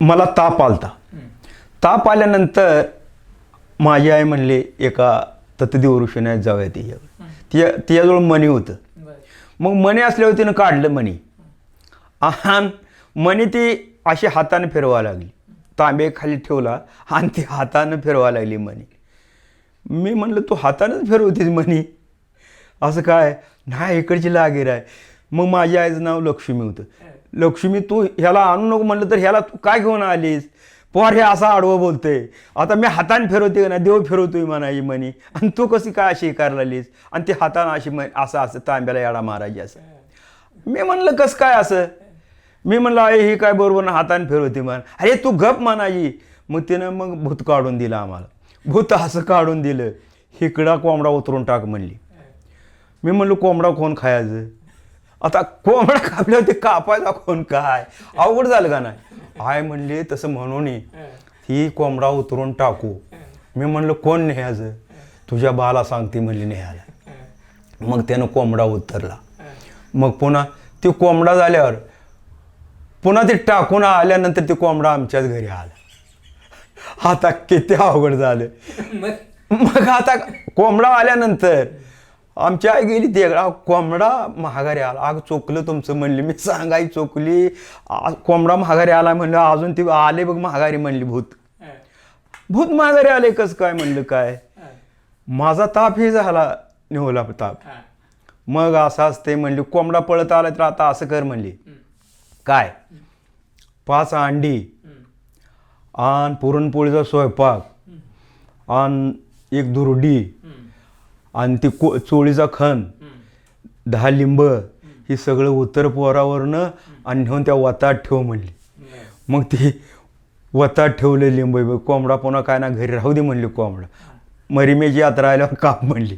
मला ताप आलता. ताप आल्यानंतर माझी आई म्हणली एका ततदेव ऋषीने जाऊया तिच्याजवळ मणी होतं. मग मणी असल्यावर तिनं काढलं मणी आणि मणी ती अशी हाताने फिरवा लागली. तांबे खाली ठेवला आणि ती हातानं फिरवा लागली मणी. मी म्हणलं तू हातानंच फिरवतीस मणी असं काय? नाही इकडची लागीर आहे. मग माझ्या आईचं नाव लक्ष्मी होतं. लक्ष्मी तू ह्याला आणू नको म्हणलं तर ह्याला तू काय घेऊन आलीस? पोर हे असं आडवं बोलते. आता मी हाताने फिरवते ना देव फिरवतोय म्हणायची म्हणी आणि तू कशी काय अशी करायला लागलीस? आणि ती हातानं अशी असं तांब्याला याडा मारायची असं. मी म्हणलं कसं काय असं? मी म्हणलं आई ही काय बरोबर ना हाताने फिरवते म्हण. अरे तू गप म्हणायची. मग तिनं मग भूत काढून दिलं आम्हाला. भूत असं काढून दिलं. हिकडा कोंबडा उतरून टाक म्हणली. मी म्हणलो कोंबडा कोण खायचं? आता कोंबडा कापल्यावर ते कापायचा कोण काय? अवघड झालं का नाही? आय म्हणले तसं म्हणून ही कोंबडा उतरून टाकू. मी म्हणलं कोण न्यायचं? तुझ्या बाला सांगते म्हणली न्यायला. मग त्यानं कोंबडा उतरला. मग पुन्हा ती कोंबडा झाल्यावर पुन्हा ते टाकून आल्यानंतर ते कोंबडा आमच्याच घरी आला. आता किती अवघड झालं. मग आता कोंबडा आल्यानंतर आमची आई गेली ते कोंबडा महागारी आला. अग चोकलं तुमचं म्हणली. मी सांगाय चोकली. कोंबडा महागारी आला म्हणलं अजून ती आले बघ महागारी म्हणली. भूत महागारी आले कसं काय म्हणलं काय? माझा तापही झाला निवला ताप. मग असं असते म्हणली कोंबडा पळत आला तर आता असं कर म्हणली. काय? 5 अंडी आणि पुरणपोळीचा स्वयंपाक आणि 1 दुर्डी आणि ती चोळीचा खण 10 लिंब ही सगळं उतर पोरावरनं आणि नेऊन त्या वतात ठेव म्हणली. मग ती वतात ठेवले लिंब. कोंबडा पुन्हा काय ना घरी राहू दे म्हणली. कोंबडा मरिमेची यात्रा आल्यावर काप म्हणली.